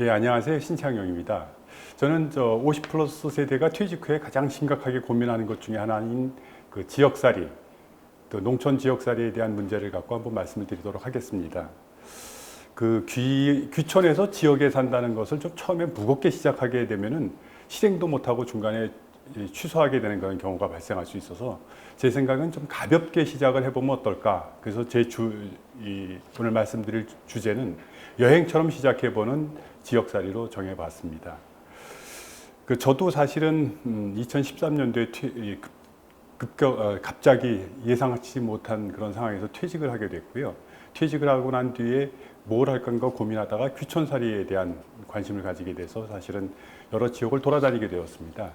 예, 안녕하세요. 신창영입니다. 저는 50 플러스 세대가 퇴직 후에 가장 심각하게 고민하는 것 중에 하나인 그 지역살이, 또 농촌 지역살이에 대한 문제를 갖고 한번 말씀을 드리도록 하겠습니다. 그 귀촌에서 지역에 산다는 것을 좀 처음에 무겁게 시작하게 되면은 실행도 못하고 중간에 취소하게 되는 그런 경우가 발생할 수 있어서 제 생각은 좀 가볍게 시작을 해보면 어떨까. 그래서 오늘 말씀드릴 주제는 여행처럼 시작해보는 지역살이로 정해봤습니다. 저도 사실은 2013년도에 갑자기 예상치 못한 그런 상황에서 퇴직을 하게 됐고요. 퇴직을 하고 난 뒤에 뭘 할 건가 고민하다가 귀촌살이에 대한 관심을 가지게 돼서 사실은 여러 지역을 돌아다니게 되었습니다.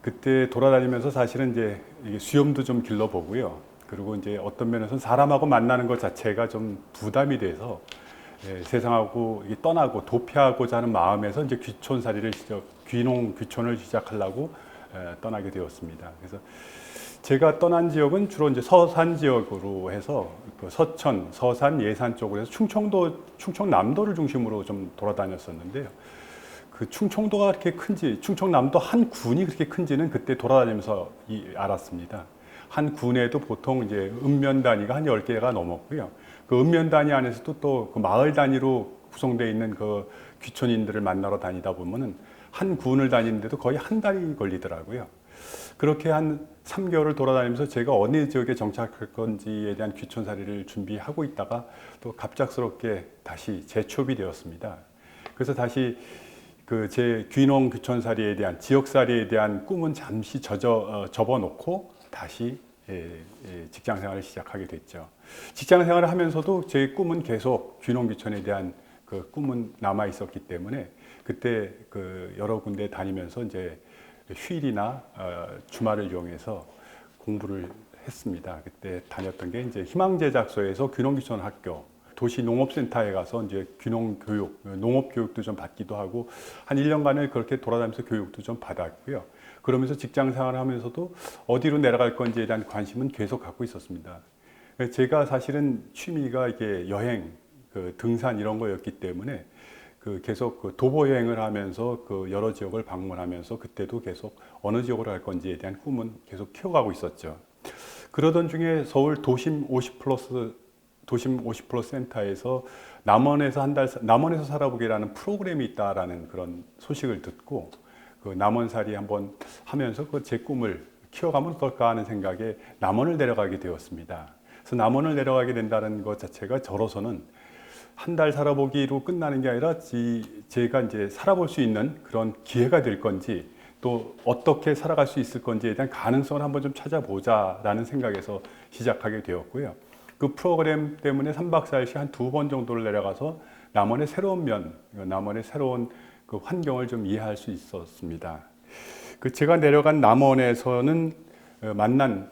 그때 돌아다니면서 사실은 이제 수염도 좀 길러보고요. 그리고 이제 어떤 면에서는 사람하고 만나는 것 자체가 좀 부담이 돼서 세상하고 떠나고 도피하고자 하는 마음에서 이제 귀촌을 시작하려고 떠나게 되었습니다. 그래서 제가 떠난 지역은 주로 이제 서산 지역으로 해서 그 서천, 서산, 예산 쪽으로 해서 충청남도를 중심으로 좀 돌아다녔었는데요. 그 충청도가 그렇게 큰지, 충청남도 한 군이 그렇게 큰지는 그때 돌아다니면서 알았습니다. 한 군에도 보통 이제 읍면 단위가 한 10개가 넘었고요. 그 읍면 단위 안에서도 또 그 마을 단위로 구성되어 있는 그 귀촌인들을 만나러 다니다 보면은 한 군을 다니는데도 거의 한 달이 걸리더라고요. 그렇게 한 3개월을 돌아다니면서 제가 어느 지역에 정착할 건지에 대한 귀촌살이를 준비하고 있다가 또 갑작스럽게 다시 재취업이 되었습니다. 그래서 다시 그 제 귀농 귀촌살이에 대한 지역살이에 대한 꿈은 잠시 접어놓고 다시 직장 생활을 시작하게 됐죠. 직장 생활을 하면서도 제 꿈은 계속 귀농 귀촌에 대한 그 꿈은 남아 있었기 때문에 그때 그 여러 군데 다니면서 이제 휴일이나 주말을 이용해서 공부를 했습니다. 그때 다녔던 게 이제 희망제작소에서 귀농 귀촌 학교, 도시 농업센터에 가서 이제 귀농 교육, 농업 교육도 좀 받기도 하고 한 1년간을 그렇게 돌아다니면서 교육도 좀 받았고요. 그러면서 직장 생활을 하면서도 어디로 내려갈 건지에 대한 관심은 계속 갖고 있었습니다. 제가 사실은 취미가 이게 여행, 그 등산 이런 거였기 때문에 계속 그 도보 여행을 하면서 그 여러 지역을 방문하면서 그때도 계속 어느 지역으로 갈 건지에 대한 꿈은 계속 키워가고 있었죠. 그러던 중에 서울 도심 50 플러스 센터에서 남원에서 살아보기라는 프로그램이 있다라는 그런 소식을 듣고 그 남원살이 한번 하면서 그 제 꿈을 키워가면 어떨까 하는 생각에 남원을 내려가게 되었습니다. 그래서 남원을 내려가게 된다는 것 자체가 저로서는 한 달 살아보기로 끝나는 게 아니라 제가 이제 살아볼 수 있는 그런 기회가 될 건지 또 어떻게 살아갈 수 있을 건지에 대한 가능성을 한번 좀 찾아보자라는 생각에서 시작하게 되었고요. 그 프로그램 때문에 3박 4일씩 한 2번 정도를 내려가서 남원의 새로운 그 환경을 좀 이해할 수 있었습니다. 제가 내려간 남원에서는 만난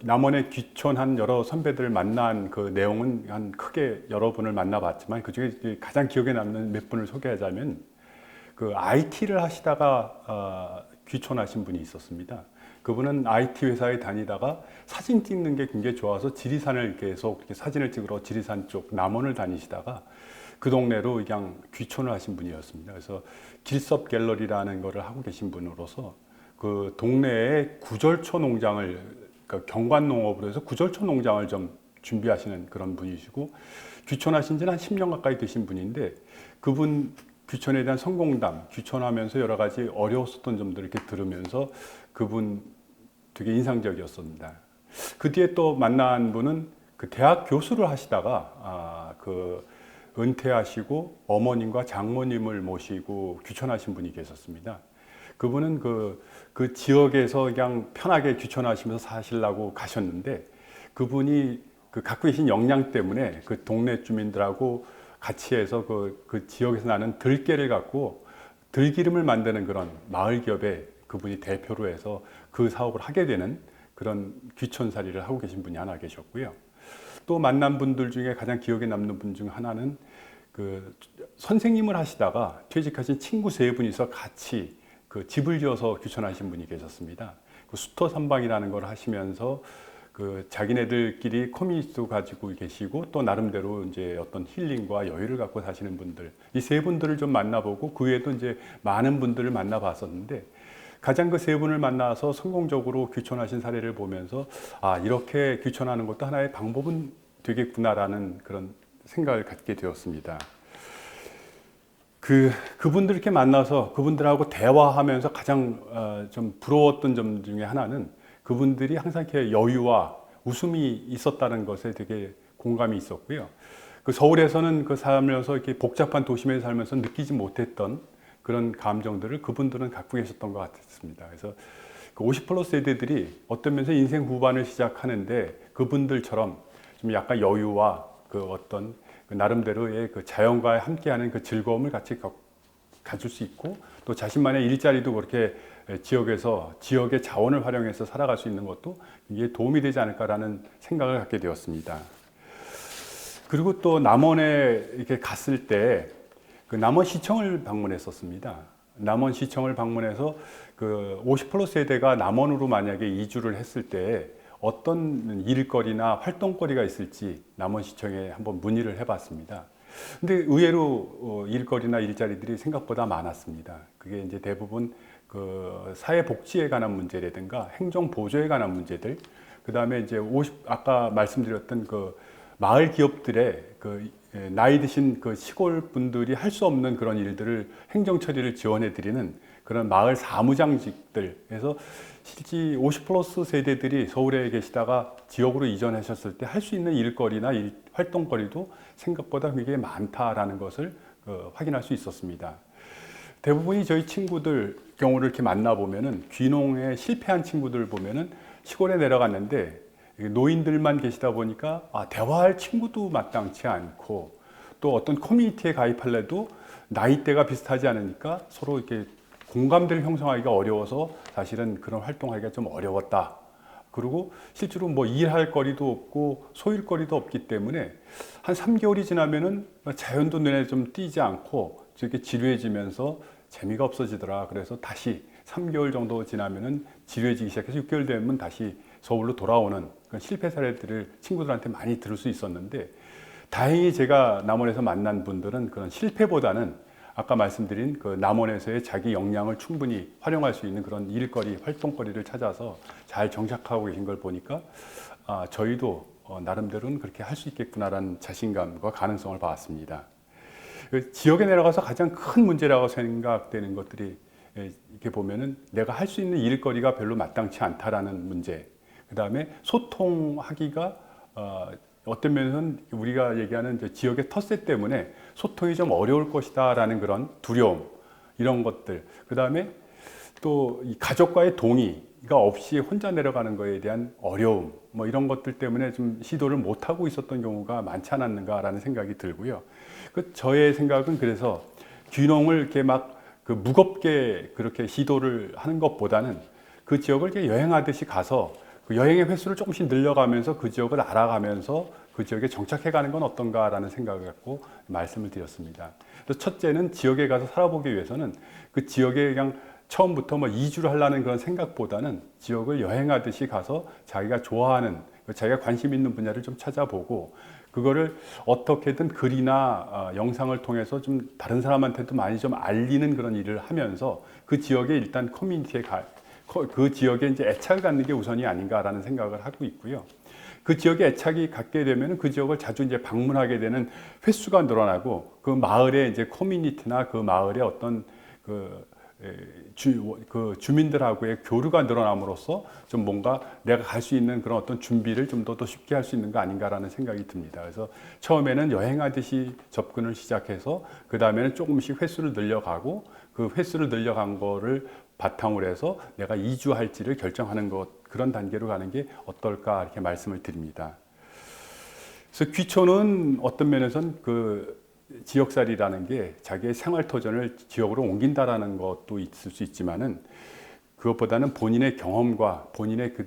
남원에 귀촌한 여러 선배들을 만난 그 내용은 한 크게 여러 분을 만나봤지만 그 중에 가장 기억에 남는 몇 분을 소개하자면 그 IT를 하시다가 귀촌하신 분이 있었습니다. 그분은 IT 회사에 다니다가 사진 찍는 게 굉장히 좋아서 지리산을 계속 이렇게 사진을 찍으러 지리산 쪽 남원을 다니시다가 그 동네로 그냥 귀촌을 하신 분이었습니다. 그래서 길섭 갤러리라는 거를 하고 계신 분으로서 그 동네에 구절초 농장을 그러니까 경관농업으로 해서 구절초 농장을 좀 준비하시는 그런 분이시고 귀촌하신 지는 한 10년 가까이 되신 분인데 그분 귀촌에 대한 성공담, 귀촌하면서 여러 가지 어려웠었던 점들을 이렇게 들으면서 그분 되게 인상적이었습니다. 그 뒤에 또 만난 분은 그 대학 교수를 하시다가 은퇴하시고 어머님과 장모님을 모시고 귀촌하신 분이 계셨습니다. 그분은 그 지역에서 그냥 편하게 귀촌하시면서 사시려고 가셨는데 그분이 갖고 계신 역량 때문에 그 동네 주민들하고 같이 해서 그 지역에서 나는 들깨를 갖고 들기름을 만드는 그런 마을 기업에 그분이 대표로 해서 그 사업을 하게 되는 그런 귀촌살이를 하고 계신 분이 하나 계셨고요. 또 만난 분들 중에 가장 기억에 남는 분 중 하나는 그 선생님을 하시다가 퇴직하신 친구 3분이서 같이 그 집을 지어서 귀촌하신 분이 계셨습니다. 그 수터산방이라는 걸 하시면서 그 자기네들끼리 커뮤니티도 가지고 계시고 또 나름대로 이제 어떤 힐링과 여유를 갖고 사시는 분들, 이 세 분들을 좀 만나보고 그 외에도 이제 많은 분들을 만나봤었는데 가장 그 세 분을 만나서 성공적으로 귀촌하신 사례를 보면서 아, 이렇게 귀촌하는 것도 하나의 방법은 되겠구나라는 그런 생각을 갖게 되었습니다. 그분들 이렇게 만나서 그분들하고 대화하면서 가장 좀 부러웠던 점 중에 하나는 그분들이 항상 이렇게 여유와 웃음이 있었다는 것에 되게 공감이 있었고요. 그 서울에서는 그 살면서 이렇게 복잡한 도심에 살면서 느끼지 못했던 그런 감정들을 그분들은 갖고 계셨던 것 같습니다. 그래서 그 50 플러스 세대들이 어떤 면에서 인생 후반을 시작하는데 그분들처럼 좀 약간 여유와 그 어떤 그 나름대로의 그 자연과 함께하는 그 즐거움을 같이 가질 수 있고 또 자신만의 일자리도 그렇게 지역에서 지역의 자원을 활용해서 살아갈 수 있는 것도 이게 도움이 되지 않을까라는 생각을 갖게 되었습니다. 그리고 또 남원에 이렇게 갔을 때 그 남원시청을 방문했었습니다. 남원시청을 방문해서 그 50 플러스 세대가 남원으로 만약에 이주를 했을 때 어떤 일거리나 활동거리가 있을지 남원시청에 한번 문의를 해봤습니다. 근데 의외로 일거리나 일자리들이 생각보다 많았습니다. 그게 이제 대부분 그 사회복지에 관한 문제라든가 행정보조에 관한 문제들, 그 다음에 이제 아까 말씀드렸던 그 마을 기업들의 그 나이 드신 그 시골 분들이 할 수 없는 그런 일들을 행정 처리를 지원해 드리는 그런 마을 사무장직들에서 실제 50 플러스 세대들이 서울에 계시다가 지역으로 이전하셨을 때 할 수 있는 일거리나 활동거리도 생각보다 굉장히 많다라는 것을 확인할 수 있었습니다. 대부분이 저희 친구들 경우를 이렇게 만나보면은 귀농에 실패한 친구들 보면은 시골에 내려갔는데 노인들만 계시다 보니까 대화할 친구도 마땅치 않고 또 어떤 커뮤니티에 가입할래도 나이대가 비슷하지 않으니까 서로 이렇게 공감대를 형성하기가 어려워서 사실은 그런 활동하기가 좀 어려웠다. 그리고 실제로 뭐 일할 거리도 없고 소일 거리도 없기 때문에 한 3개월이 지나면은 자연도 눈에 좀 띄지 않고 이렇게 지루해지면서 재미가 없어지더라. 그래서 다시 3개월 정도 지나면은 지루해지기 시작해서 6개월 되면 다시 서울로 돌아오는 그런 실패 사례들을 친구들한테 많이 들을 수 있었는데 다행히 제가 남원에서 만난 분들은 그런 실패보다는 아까 말씀드린 그 남원에서의 자기 역량을 충분히 활용할 수 있는 그런 일거리, 활동거리를 찾아서 잘 정착하고 계신 걸 보니까 저희도 나름대로는 그렇게 할 수 있겠구나라는 자신감과 가능성을 봤습니다. 그 지역에 내려가서 가장 큰 문제라고 생각되는 것들이 이렇게 보면은 내가 할 수 있는 일거리가 별로 마땅치 않다라는 문제, 그 다음에 소통하기가 어떤 면에서는 우리가 얘기하는 지역의 텃세 때문에 소통이 좀 어려울 것이다 라는 그런 두려움, 이런 것들, 그 다음에 또 이 가족과의 동의가 없이 혼자 내려가는 거에 대한 어려움, 뭐 이런 것들 때문에 좀 시도를 못하고 있었던 경우가 많지 않았는가 라는 생각이 들고요. 저의 생각은 그래서 귀농을 이렇게 막 그 무겁게 그렇게 시도를 하는 것보다는 그 지역을 이렇게 여행하듯이 가서 그 여행의 횟수를 조금씩 늘려가면서 그 지역을 알아가면서 그 지역에 정착해가는 건 어떤가라는 생각을 갖고 말씀을 드렸습니다. 그래서 첫째는 지역에 가서 살아보기 위해서는 그 지역에 그냥 처음부터 뭐 이주를 하려는 그런 생각보다는 지역을 여행하듯이 가서 자기가 좋아하는, 자기가 관심 있는 분야를 좀 찾아보고 그거를 어떻게든 글이나 영상을 통해서 좀 다른 사람한테도 많이 좀 알리는 그런 일을 하면서 그 지역에 일단 커뮤니티에 그 지역에 이제 애착을 갖는 게 우선이 아닌가라는 생각을 하고 있고요. 그 지역에 애착이 갖게 되면 그 지역을 자주 이제 방문하게 되는 횟수가 늘어나고 그 마을의 이제 커뮤니티나 그 마을의 어떤 그 주민들하고의 교류가 늘어남으로써 좀 뭔가 내가 갈 수 있는 그런 어떤 준비를 좀 더 쉽게 할 수 있는 거 아닌가라는 생각이 듭니다. 그래서 처음에는 여행하듯이 접근을 시작해서 그 다음에는 조금씩 횟수를 늘려가고 그 횟수를 늘려간 거를 바탕으로 해서 내가 이주할지를 결정하는 것, 그런 단계로 가는 게 어떨까 이렇게 말씀을 드립니다. 그래서 귀촌은 어떤 면에서는 그 지역살이라는 게 자기의 생활터전을 지역으로 옮긴다라는 것도 있을 수 있지만은 그것보다는 본인의 경험과 본인의 그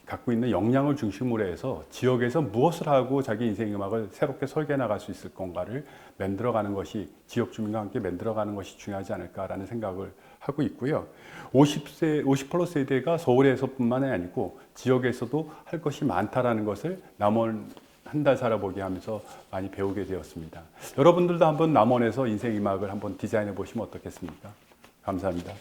갖고 있는 역량을 중심으로 해서 지역에서 무엇을 하고 자기 인생 음악을 새롭게 설계해 나갈 수 있을 건가를 만들어가는 것이 지역 주민과 함께 만들어가는 것이 중요하지 않을까라는 생각을 하고 있고요. 50+ 세대가 서울에서뿐만이 아니고 지역에서도 할 것이 많다라는 것을 남원 한 달 살아보기 하면서 많이 배우게 되었습니다. 여러분들도 한번 남원에서 인생 음악을 한번 디자인해 보시면 어떻겠습니까? 감사합니다.